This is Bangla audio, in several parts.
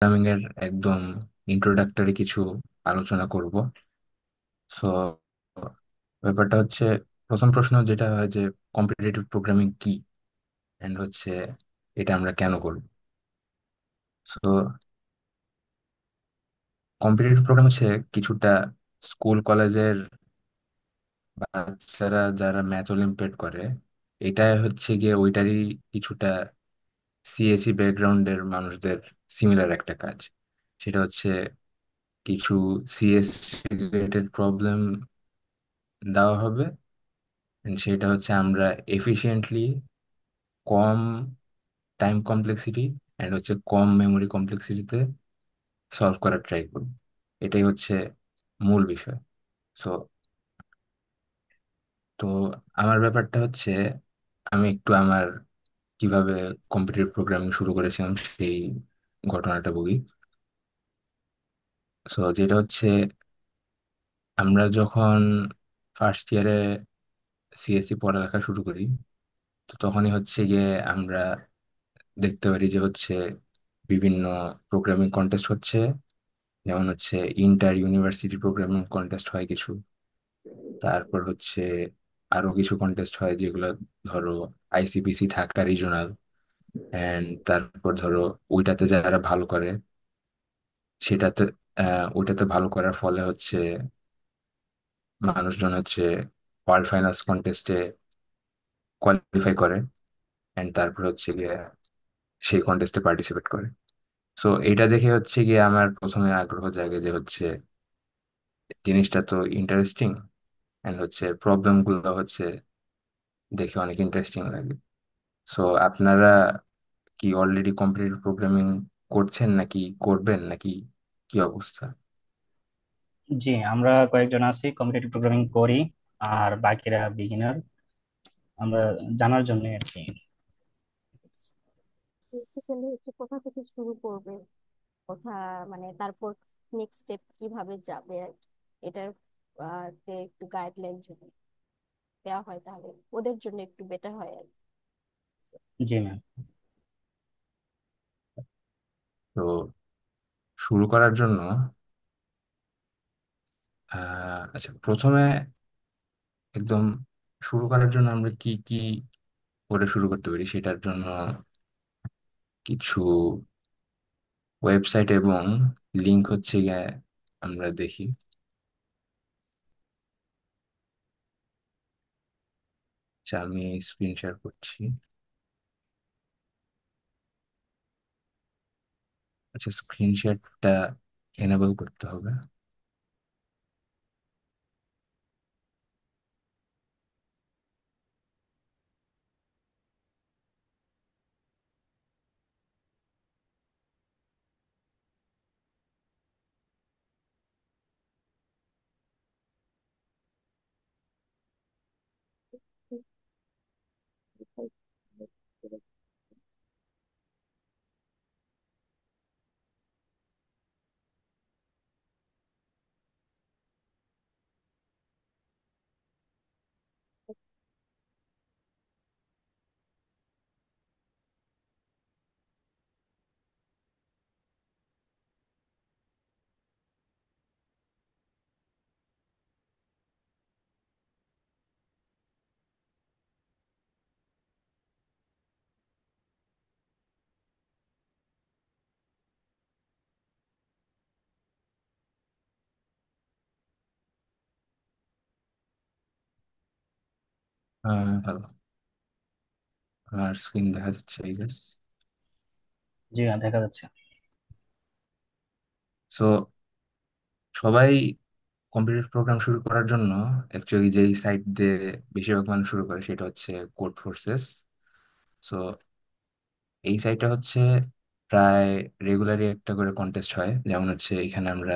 প্রোগ্রামিং এর একদম ইন্ট্রোডাক্টরি কিছু আলোচনা করব। সো ব্যাপারটা হচ্ছে, প্রথম প্রশ্ন যেটা হয় যে কম্পিটিটিভ প্রোগ্রামিং কি, এন্ড হচ্ছে এটা আমরা কেন করব। সো কম্পিটিটিভ প্রোগ্রাম হচ্ছে কিছুটা স্কুল কলেজের বাচ্চারা যারা ম্যাথ অলিম্পিয়াড করে, এটা হচ্ছে গিয়ে ওইটারই কিছুটা সিএসি ব্যাকগ্রাউন্ডের মানুষদের সিমিলার একটা কাজ। সেটা হচ্ছে কিছু সিএস রিলেটেড প্রবলেম দেওয়া হবে, and সেটা হচ্ছে আমরা এফিশিয়েন্টলি কম টাইম কমপ্লেক্সিটি এন্ড হচ্ছে কম মেমোরি কমপ্লেক্সিটিতে সলভ করার ট্রাই করব। এটাই হচ্ছে মূল বিষয়। সো তো আমার ব্যাপারটা হচ্ছে, আমি একটু আমার কিভাবে কম্পিটিটিভ প্রোগ্রামিং শুরু করেছিলাম সেই ঘটনাটা বলি। সো যেটা হচ্ছে, আমরা যখন ফার্স্ট ইয়ারে সিএসসি পড়ালেখা শুরু করি, তো তখনই হচ্ছে গিয়ে আমরা দেখতে পারি যে হচ্ছে বিভিন্ন প্রোগ্রামিং কন্টেস্ট হচ্ছে। যেমন হচ্ছে ইন্টার ইউনিভার্সিটি প্রোগ্রামিং কন্টেস্ট হয় কিছু, তারপর হচ্ছে আরো কিছু কন্টেস্ট হয় যেগুলো ধরো আইসিপিসি ঢাকা রিজনাল, এন্ড তারপর ধরো ওইটাতে যারা ভালো করে সেটাতে ওইটাতে ভালো করার ফলে হচ্ছে মানুষজন হচ্ছে ওয়ার্ল্ড ফাইনালস কন্টেস্টে কোয়ালিফাই করে, এন্ড তারপর হচ্ছে গিয়ে সেই কন্টেস্টে পার্টিসিপেট করে। সো এটা দেখে হচ্ছে গিয়ে আমার প্রথমে আগ্রহ জাগে যে হচ্ছে জিনিসটা তো ইন্টারেস্টিং, এন্ড হচ্ছে প্রবলেম গুলো হচ্ছে দেখে অনেক ইন্টারেস্টিং লাগে। সো আপনারা কি অলরেডি কম্পিটিটিভ প্রোগ্রামিং করছেন নাকি করবেন নাকি, কি অবস্থা? জি, আমরা কয়েকজন আছি কম্পিটিটিভ প্রোগ্রামিং করি, আর বাকিরা বিগিনার। আমরা জানার জন্য আর কি। বেসিক্যালি হচ্ছে কোথা থেকে শুরু করবে, কোথা মানে তারপর নেক্সট স্টেপ কিভাবে যাবে আর কি। এটার তে একটু গাইডলাইন যদি দেওয়া হয় তাহলে ওদের জন্য একটু বেটার হয় আর কি। জি ম্যাম। তো শুরু করার জন্য আচ্ছা, প্রথমে একদম শুরু করার জন্য আমরা কি কি করে শুরু করতে পারি সেটার জন্য কিছু ওয়েবসাইট এবং লিংক হচ্ছে গিয়ে আমরা দেখি। আচ্ছা, আমি স্ক্রিন শেয়ার করছি। আচ্ছা, স্ক্রিন শেয়ারটা এনেবল করতে হবে। হ্যালো, আমার স্ক্রিন দেখা যাচ্ছে, এই জাস্ট। জি ম্যাম, দেখা যাচ্ছে। সো সবাই কম্পিটিটিভ প্রোগ্রাম শুরু করার জন্য অ্যাকচুয়ালি যেই সাইট দিয়ে বেশিরভাগ মানুষ শুরু করে সেটা হচ্ছে কোড ফোর্সেস। সো এই সাইটটা হচ্ছে প্রায় রেগুলারই একটা করে কন্টেস্ট হয়। যেমন হচ্ছে এখানে আমরা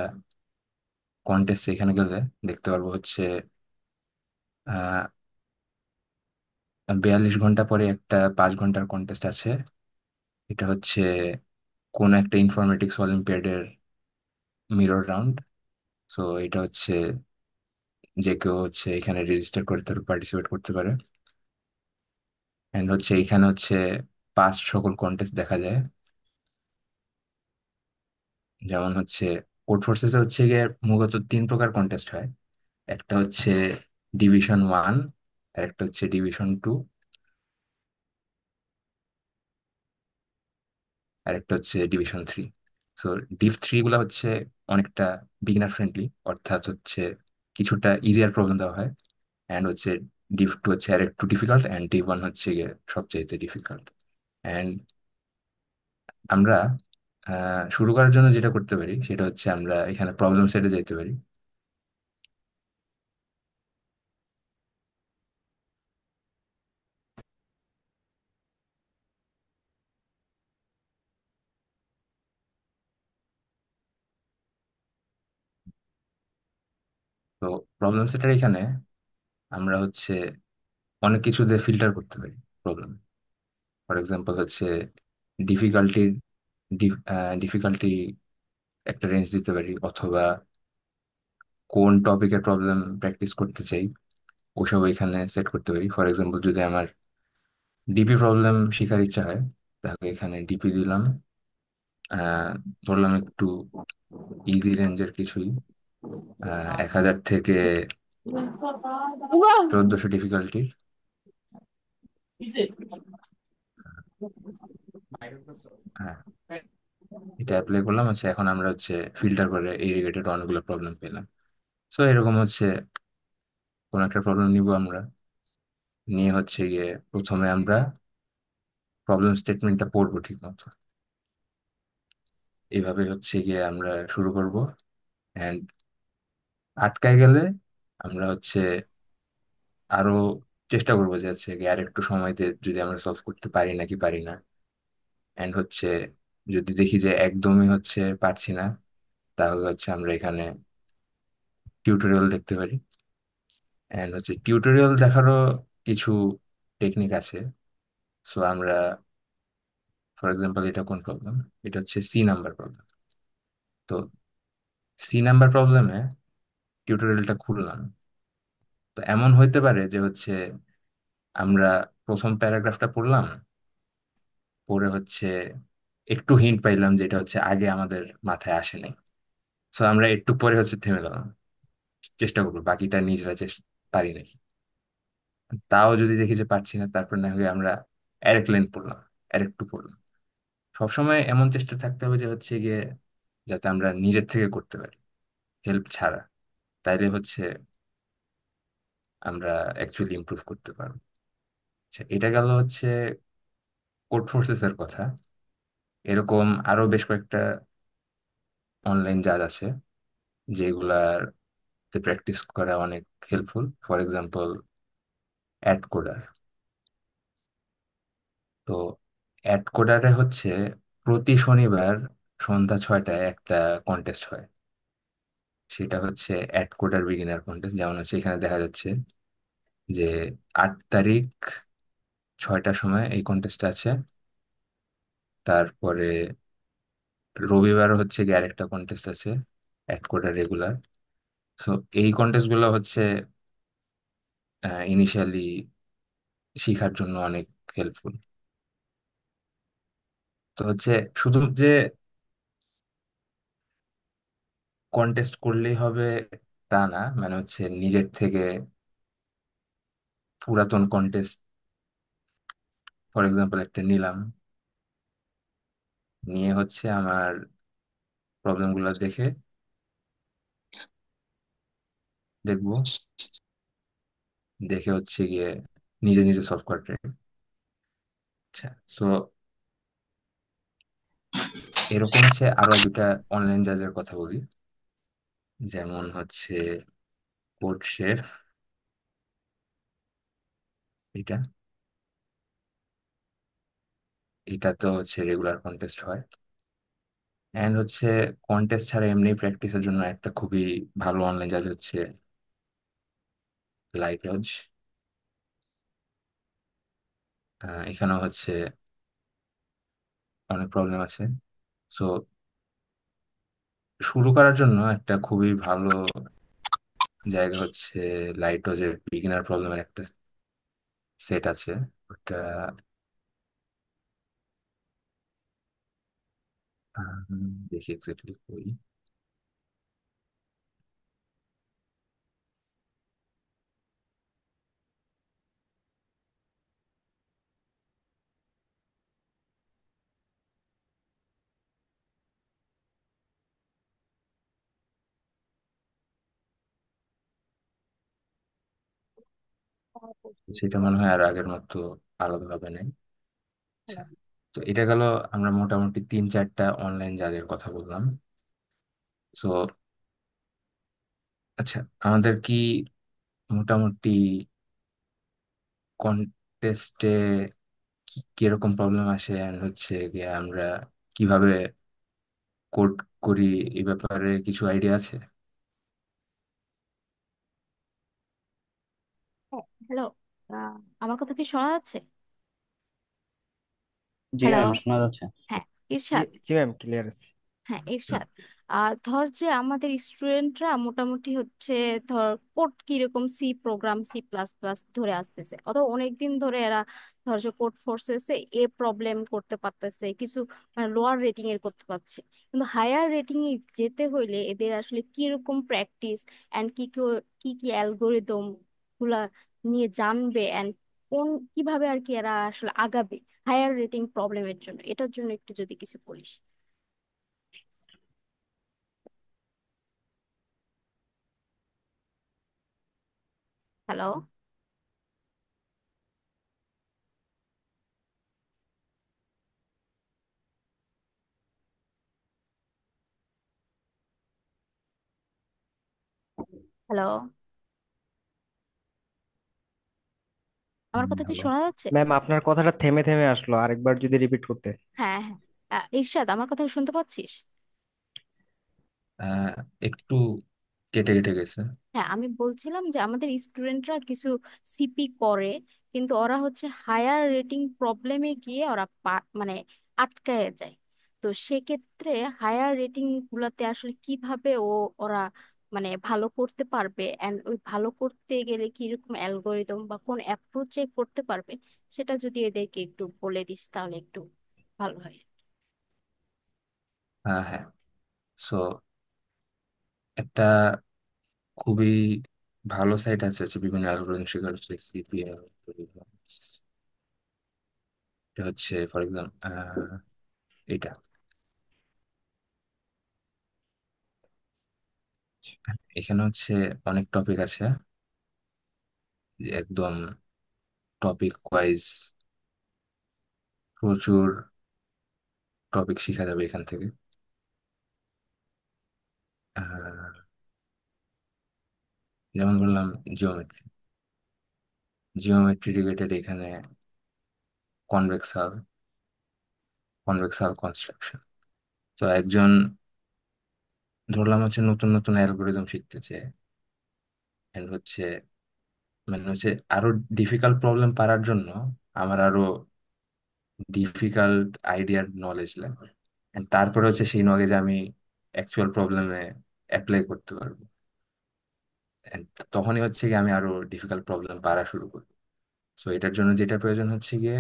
কন্টেস্ট এখানে গেলে দেখতে পারবো হচ্ছে 42 ঘন্টা পরে একটা 5 ঘন্টার কন্টেস্ট আছে। এটা হচ্ছে কোন একটা ইনফরমেটিক্স অলিম্পিয়াডের মিরর রাউন্ড। সো এটা হচ্ছে যে কেউ হচ্ছে এখানে রেজিস্টার করতে পার্টিসিপেট করতে পারে, এন্ড হচ্ছে এখানে হচ্ছে পাস্ট সকল কন্টেস্ট দেখা যায়। যেমন হচ্ছে কোড ফোর্সেসে হচ্ছে গিয়ে মূলত তিন প্রকার কন্টেস্ট হয়। একটা হচ্ছে ডিভিশন 1, আর একটা হচ্ছে ডিভিশন 2, আর একটা হচ্ছে ডিভিশন 3। তো ডিভ 3 গুলা হচ্ছে অনেকটা বিগিনার ফ্রেন্ডলি, অর্থাৎ হচ্ছে কিছুটা ইজিয়ার প্রবলেম দেওয়া হয়। অ্যান্ড হচ্ছে ডিভ 2 হচ্ছে আর একটু ডিফিকাল্ট, অ্যান্ড ডিভ 1 হচ্ছে গিয়ে সবচেয়ে ডিফিকাল্ট। অ্যান্ড আমরা শুরু করার জন্য যেটা করতে পারি সেটা হচ্ছে আমরা এখানে প্রবলেম সেটে যেতে পারি। তো প্রবলেম সেটার এখানে আমরা হচ্ছে অনেক কিছু দিয়ে ফিল্টার করতে পারি প্রবলেম। ফর এক্সাম্পল হচ্ছে ডিফিকাল্টির ডিফিকাল্টি একটা রেঞ্জ দিতে পারি, অথবা কোন টপিকের প্রবলেম প্র্যাকটিস করতে চাই ওসব এখানে সেট করতে পারি। ফর এক্সাম্পল যদি আমার ডিপি প্রবলেম শেখার ইচ্ছা হয়, তাহলে এখানে ডিপি দিলাম, আহ ধরলাম একটু ইজি রেঞ্জের কিছুই, 1000 থেকে 1400 ডিফিকাল্টির। হ্যাঁ, এটা অ্যাপ্লাই করলাম হচ্ছে, এখন আমরা হচ্ছে ফিল্টার করে এই রিলেটেড অনেকগুলো প্রবলেম পেলাম। সো এরকম হচ্ছে কোন একটা প্রবলেম নিব আমরা, নিয়ে হচ্ছে গিয়ে প্রথমে আমরা প্রবলেম স্টেটমেন্টটা পড়বো ঠিক মতো। এইভাবে হচ্ছে গিয়ে আমরা শুরু করব। অ্যান্ড আটকায় গেলে আমরা হচ্ছে আরো চেষ্টা করবো যে হচ্ছে গিয়ে আর একটু সময়তে যদি আমরা সলভ করতে পারি নাকি পারি না। অ্যান্ড হচ্ছে যদি দেখি যে একদমই হচ্ছে পারছি না, তাহলে হচ্ছে আমরা এখানে টিউটোরিয়াল দেখতে পারি। অ্যান্ড হচ্ছে টিউটোরিয়াল দেখারও কিছু টেকনিক আছে। সো আমরা ফর এক্সাম্পল এটা কোন প্রবলেম, এটা হচ্ছে সি নাম্বার প্রবলেম। তো সি নাম্বার প্রবলেমে টিউটোরিয়ালটা খুললাম। তো এমন হইতে পারে যে হচ্ছে আমরা প্রথম প্যারাগ্রাফটা পড়লাম, পড়ে হচ্ছে একটু হিন্ট পাইলাম যেটা হচ্ছে আগে আমাদের মাথায় আসেনি। সো আমরা একটু পরে হচ্ছে থেমে গেলাম, চেষ্টা করবো বাকিটা নিজেরা চেষ্টা পারি নাকি। তাও যদি দেখি যে পারছি না, তারপর না হলে আমরা আরেক লাইন পড়লাম, আরেকটু পড়লাম। সবসময় এমন চেষ্টা থাকতে হবে যে হচ্ছে গিয়ে যাতে আমরা নিজের থেকে করতে পারি, হেল্প ছাড়া। তাইলে হচ্ছে আমরা অ্যাকচুয়ালি ইমপ্রুভ করতে পারবো। আচ্ছা, এটা গেল হচ্ছে কোড ফোর্সেস এর কথা। এরকম আরো বেশ কয়েকটা অনলাইন জাজ আছে যেগুলার প্র্যাকটিস করা অনেক helpful. For example AtCoder. তো অ্যাড কোডারে হচ্ছে প্রতি শনিবার সন্ধ্যা 6টায় একটা কন্টেস্ট হয়। সেটা হচ্ছে অ্যাড কোডার বিগিনার কন্টেস্ট। যেমন হচ্ছে এখানে দেখা যাচ্ছে যে 8 তারিখ 6টার সময় এই কন্টেস্ট আছে। তারপরে রবিবার হচ্ছে গিয়ে আরেকটা কন্টেস্ট আছে, অ্যাড কোডার রেগুলার। সো এই কন্টেস্ট গুলো হচ্ছে ইনিশিয়ালি শিখার জন্য অনেক হেল্পফুল। তো হচ্ছে শুধু যে কন্টেস্ট করলেই হবে তা না, মানে হচ্ছে নিজের থেকে পুরাতন কন্টেস্ট ফর এক্সাম্পল একটা নিলাম, নিয়ে হচ্ছে আমার প্রবলেম গুলো দেখবো, দেখে হচ্ছে গিয়ে নিজে নিজে সলভ করার try। আচ্ছা, সো এরকম হচ্ছে আরো দুটা অনলাইন জাজের কথা বলি। যেমন হচ্ছে কোড শেফ, এটা এটা তো হচ্ছে রেগুলার কন্টেস্ট হয়। এন্ড হচ্ছে কন্টেস্ট ছাড়া এমনি প্র্যাকটিসের জন্য একটা খুবই ভালো অনলাইন জাজ হচ্ছে লাইভ লজ। এখানেও হচ্ছে অনেক প্রবলেম আছে। সো শুরু করার জন্য একটা খুবই ভালো জায়গা হচ্ছে লাইটরোজের বিগিনার প্রবলেমের একটা সেট আছে। ওটা দেখি এক্স্যাক্টলি কই। সেটা মনে হয় আর আগের মতো আলাদা ভাবে নেই। আচ্ছা, তো এটা গেল আমরা মোটামুটি 3-4টা অনলাইন জাজের কথা বললাম। তো আচ্ছা, আমাদের কি মোটামুটি কন্টেস্টে কিরকম প্রবলেম আসে and হচ্ছে গিয়ে আমরা কিভাবে কোড করি, এই ব্যাপারে কিছু আইডিয়া আছে? হ্যাঁ, হ্যালো। আমার কথা কি শোনা যাচ্ছে? জি হ্যালো। ম্যাম, শোনা যাচ্ছে। হ্যাঁ, জি ইরশাদ। জি ম্যাম, ক্লিয়ার আছে। হ্যাঁ, হুম। ইরশাদ। ধর যে আমাদের স্টুডেন্টরা মোটামুটি হচ্ছে, ধর কোড কিরকম C program, C plus plus ধরে আসতেছে, অথবা অনেকদিন ধরে এরা ধর যে কোড ফোর্সেসে এ প্রবলেম করতে পারতেছে, কিছু মানে লোয়ার রেটিং এর করতে পারছে। কিন্তু হায়ার রেটিং এ যেতে হইলে এদের আসলে কিরকম প্র্যাকটিস এন্ড কি কি অ্যালগোরিদম গুলা নিয়ে জানবে, এন্ড কোন কিভাবে আর কি এরা আসলে আগাবে হায়ার রেটিং প্রবলেমের জন্য, এটার জন্য একটু যদি কিছু বলিস। হ্যালো। হ্যালো। আমার কথা কি ভালো। শোনা যাচ্ছে? ম্যাম, আপনার কথাটা থেমে থেমে আসলো, আরেকবার যদি রিপিট করতে। হ্যাঁ, হ্যাঁ। ইরশাদ, আমার কথা শুনতে পাচ্ছিস? আহ, একটু কেটে কেটে গেছে। হ্যাঁ, আমি বলছিলাম যে আমাদের স্টুডেন্টরা কিছু সিপি করে, কিন্তু ওরা হচ্ছে হায়ার রেটিং প্রবলেমে গিয়ে ওরা মানে আটকায় যায়। তো সেক্ষেত্রে হায়ার রেটিং গুলাতে আসলে কিভাবে ওরা মানে ভালো করতে পারবে, এন্ড ওই ভালো করতে গেলে কিরকম অ্যালগোরিদম বা কোন অ্যাপ্রোচে করতে পারবে, সেটা যদি এদেরকে একটু বলে দিস তাহলে একটু ভালো হয়। হ্যাঁ। সো একটা খুবই ভালো সাইট আছে, হচ্ছে বিভিন্ন অ্যালগোরিদম শেখার, হচ্ছে সিপিএল। এটা হচ্ছে ফর এক্সাম্পল এটা, এখানে হচ্ছে অনেক টপিক আছে, যে একদম টপিক ওয়াইজ প্রচুর টপিক শেখা যাবে এখান থেকে। আহ, যেমন বললাম, জিওমেট্রি, জিওমেট্রি রিলেটেড এখানে কনভেক্স হাল, কনভেক্স হাল কনস্ট্রাকশন। তো একজন ধরলাম হচ্ছে নতুন নতুন অ্যালগোরিদম শিখতেছে, and হচ্ছে মানে হচ্ছে আরো ডিফিকাল্ট প্রবলেম পারার জন্য আমার আরো ডিফিকাল্ট আইডিয়ার নলেজ লাগবে, and তারপরে হচ্ছে সেই নলেজ আমি অ্যাকচুয়াল প্রবলেমে অ্যাপ্লাই করতে পারবো। And তখনই হচ্ছে গিয়ে আমি আরো ডিফিকাল্ট প্রবলেম পারা শুরু করবো। সো এটার জন্য যেটা প্রয়োজন হচ্ছে গিয়ে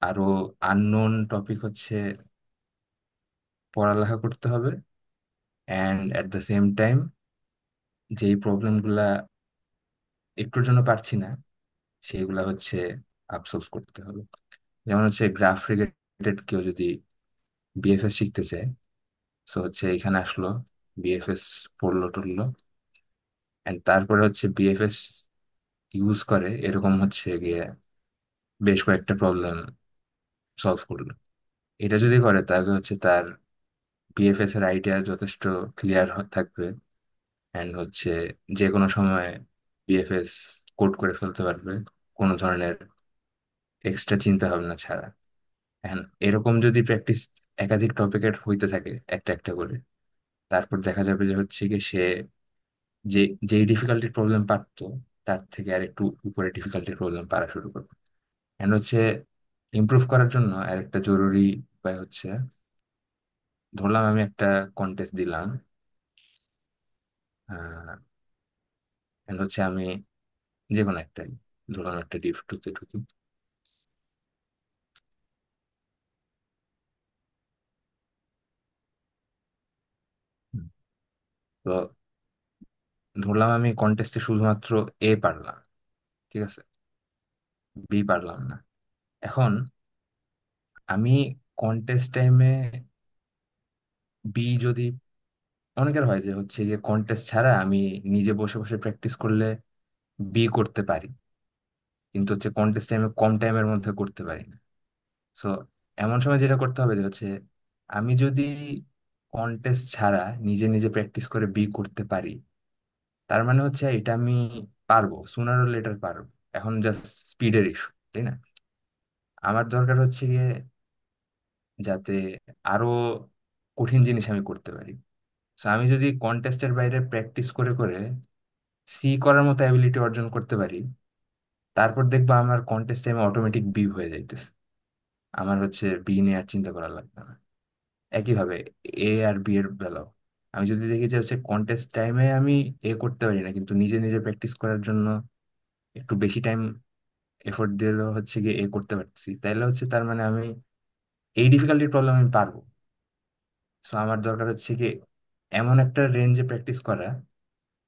আরো আননোন টপিক হচ্ছে পড়ালেখা করতে হবে, and at the same time যেই প্রবলেম গুলা একটুর জন্য পারছি না সেইগুলা হচ্ছে আফসোস করতে হবে। যেমন হচ্ছে গ্রাফ রিলেটেড কেউ যদি বিএফএস শিখতে চায়, সো হচ্ছে এখানে আসলো, বিএফএস পড়লো টড়লো, এন্ড তারপরে হচ্ছে বিএফএস ইউজ করে এরকম হচ্ছে গিয়ে বেশ কয়েকটা প্রবলেম সলভ করলো। এটা যদি করে তাহলে হচ্ছে তার বিএফএস এর আইডিয়া যথেষ্ট ক্লিয়ার থাকবে, এন্ড হচ্ছে যে কোনো সময় বিএফএস কোড করে ফেলতে পারবে কোনো ধরনের এক্সট্রা চিন্তা ভাবনা ছাড়া। এখন এরকম যদি প্র্যাকটিস একাধিক টপিকের হইতে থাকে একটা একটা করে, তারপর দেখা যাবে যে হচ্ছে কি সে যে যেই ডিফিকাল্টির প্রবলেম পারতো তার থেকে আর একটু উপরে ডিফিকাল্টির প্রবলেম পারা শুরু করবে। এন্ড হচ্ছে ইমপ্রুভ করার জন্য আর একটা জরুরি উপায় হচ্ছে, ধরলাম আমি একটা কন্টেস্ট দিলাম, এন্ড হচ্ছে আমি যে কোনো একটাই, ধরলাম একটা ডিভ টুতে ঢুকি, তো ধরলাম আমি কন্টেস্টে শুধুমাত্র এ পারলাম, ঠিক আছে, বি পারলাম না। এখন আমি কন্টেস্ট টাইমে বি যদি, অনেকের হয় যে হচ্ছে গিয়ে কন্টেস্ট ছাড়া আমি নিজে বসে বসে প্র্যাকটিস করলে বি করতে পারি, কিন্তু হচ্ছে কন্টেস্ট টাইমে কম টাইমের মধ্যে করতে পারি না। সো এমন সময় যেটা করতে হবে যে হচ্ছে আমি যদি কন্টেস্ট ছাড়া নিজে নিজে প্র্যাকটিস করে বি করতে পারি, তার মানে হচ্ছে এটা আমি পারবো, সুনার অর লেটার পারবো। এখন জাস্ট স্পিডের ইস্যু, তাই না? আমার দরকার হচ্ছে গিয়ে যাতে আরো কঠিন জিনিস আমি করতে পারি। So, আমি যদি কন্টেস্টের বাইরে প্র্যাকটিস করে করে সি করার মতো অ্যাবিলিটি অর্জন করতে পারি, তারপর দেখবো আমার কন্টেস্ট টাইমে অটোমেটিক বি হয়ে যাইতেছে। আমার হচ্ছে বি নিয়ে আর চিন্তা করা লাগবে না। একইভাবে এ আর বি এর বেলাও আমি যদি দেখি যে হচ্ছে কন্টেস্ট টাইমে আমি এ করতে পারি না, কিন্তু নিজে নিজে প্র্যাকটিস করার জন্য একটু বেশি টাইম এফোর্ট দিলেও হচ্ছে গিয়ে এ করতে পারছি, তাইলে হচ্ছে তার মানে আমি এই ডিফিকাল্টির প্রবলেম আমি পারবো। সো আমার দরকার হচ্ছে কি এমন একটা রেঞ্জে প্র্যাকটিস করা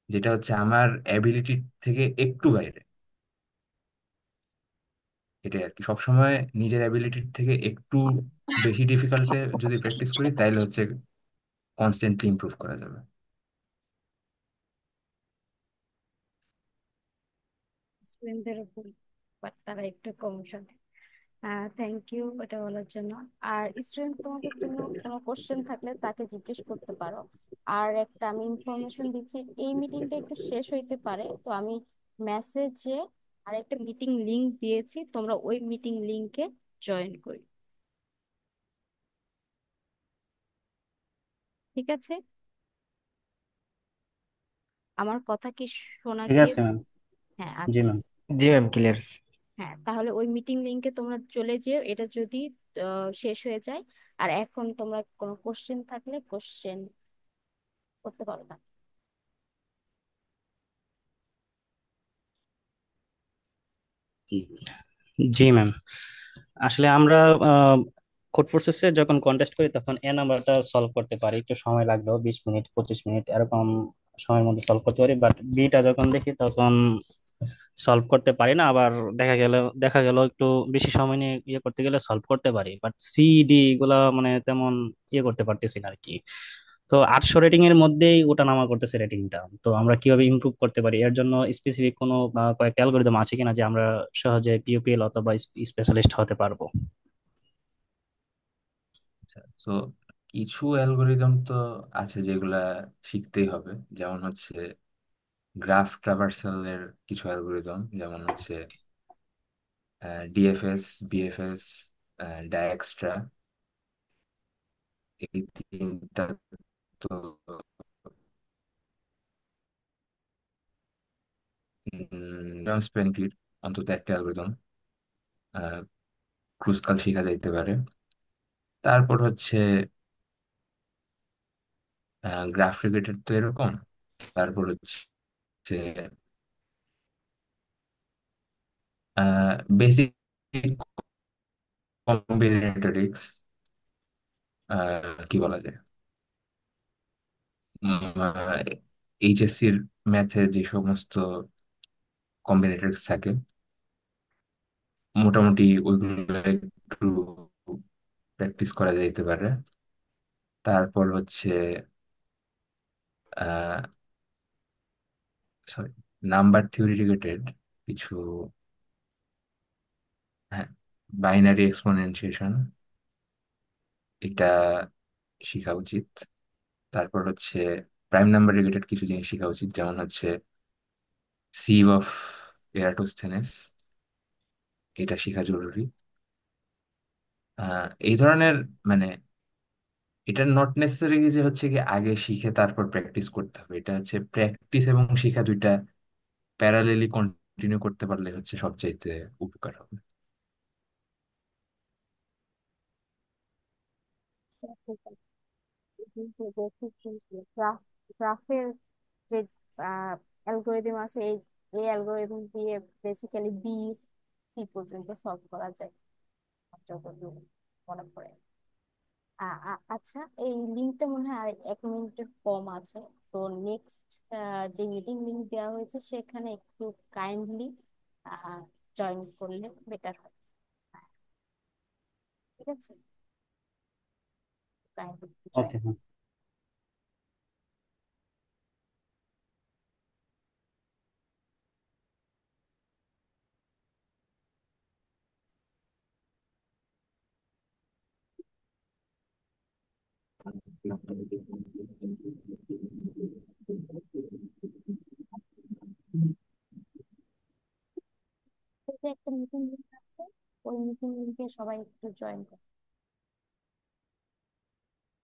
যেটা হচ্ছে আমার অ্যাবিলিটি থেকে একটু বাইরে। এটাই আর কি, সবসময় নিজের অ্যাবিলিটির থেকে একটু বেশি ডিফিকাল্টে যদি প্র্যাকটিস করি তাইলে হচ্ছে কনস্ট্যান্টলি ইমপ্রুভ করা যাবে। স্টুডেন্টদের উপর, বাট তারা একটু কম শোনে। থ্যাংক ইউ এটা বলার জন্য। আর স্টুডেন্ট তোমাদের জন্য কোনো কোশ্চেন থাকলে তাকে জিজ্ঞেস করতে পারো। আর একটা আমি ইনফরমেশন দিচ্ছি, এই মিটিংটা একটু শেষ হইতে পারে, তো আমি মেসেজে আর একটা মিটিং লিংক দিয়েছি, তোমরা ওই মিটিং লিংকে জয়েন করি। ঠিক আছে? আমার কথা কি শোনা ঠিক আছে গিয়েছে? ম্যাম। হ্যাঁ, জি আচ্ছা। ম্যাম। জি ম্যাম, ক্লিয়ার আছে। হ্যাঁ, তাহলে ওই মিটিং লিংকে তোমরা চলে যেও, এটা যদি শেষ হয়ে যায়। আর এখন তোমরা কোনো কোশ্চেন থাকলে কোশ্চেন করতে পারো না। জি ম্যাম। আসলে আমরা কোড প্রসেসে যখন কন্টেস্ট করি তখন এ নাম্বারটা সলভ করতে পারি, একটু সময় লাগলো 20 মিনিট 25 মিনিট এরকম সময়ের মধ্যে সলভ করতে পারি, বাট বিটা যখন দেখি তখন সলভ করতে পারি না। আবার দেখা গেল একটু বেশি সময় নিয়ে ইয়ে করতে গেলে সলভ করতে পারি, বাট সি ডি এগুলা মানে তেমন ইয়ে করতে পারতেছি না আর কি। তো 800 রেটিং এর মধ্যেই ওঠানামা করতেছে রেটিংটা। তো আমরা কিভাবে ইমপ্রুভ করতে পারি, এর জন্য স্পেসিফিক কোনো কয়েকটা অ্যালগোরিদম আছে কিনা যে আমরা সহজে পিওপিএল অথবা স্পেশালিস্ট হতে পারবো? আচ্ছা, তো কিছু অ্যালগোরিদম তো আছে যেগুলা শিখতেই হবে। যেমন হচ্ছে গ্রাফ ট্রাভার্সাল এর কিছু অ্যালগোরিদম, যেমন হচ্ছে ডিএফএস, বিএফএস, ডায়াক্সট্রা, এই তিনটা তো স্পেন্টির অন্তত একটা অ্যালগোরিদম ক্রুসকাল শেখা যাইতে পারে। তারপর হচ্ছে গ্রাফ রিলেটেড তো এরকম। তারপর হচ্ছে বেসিক কম্বিনেটরিক্স, কি বলা যায়, এইচএসসির ম্যাথে যে সমস্ত কম্বিনেটরিক্স থাকে মোটামুটি ওইগুলো একটু প্র্যাকটিস করা যাইতে পারে। তারপর হচ্ছে আহ সরি, নাম্বার থিওরি রিলেটেড কিছু, হ্যাঁ, বাইনারি এক্সপোনেনশিয়েশন, এটা শেখা উচিত। তারপর হচ্ছে প্রাইম নাম্বার রিলেটেড কিছু জিনিস শেখা উচিত, যেমন হচ্ছে সিভ অফ এরাটোস্থেনেস, এটা শেখা জরুরি। এই ধরনের, মানে এটা নট নেসেসারি যে হচ্ছে কি আগে শিখে তারপর প্র্যাকটিস করতে হবে। এটা হচ্ছে প্র্যাকটিস এবং শিখা দুইটা প্যারালেলি কন্টিনিউ করতে পারলে হচ্ছে সবচাইতে উপকার হবে। গ্রাফের যে অ্যালগোরিদম আছে, এই এই অ্যালগোরিদম দিয়ে বেসিক্যালি বি সি পর্যন্ত সলভ করা যায়, যতদূর মনে পড়ে। আচ্ছা, এই লিঙ্কটা মনে হয় আর 1 মিনিটের কম আছে। তো নেক্সট যে মিটিং লিঙ্ক দেওয়া হয়েছে সেখানে একটু কাইন্ডলি জয়েন করলে বেটার হয়। ঠিক আছে, কাইন্ডলি জয়েন। ওকে। একটা মিটিং লিঙ্ক আছে, ওই মিটিং লিঙ্কে সবাই একটু জয়েন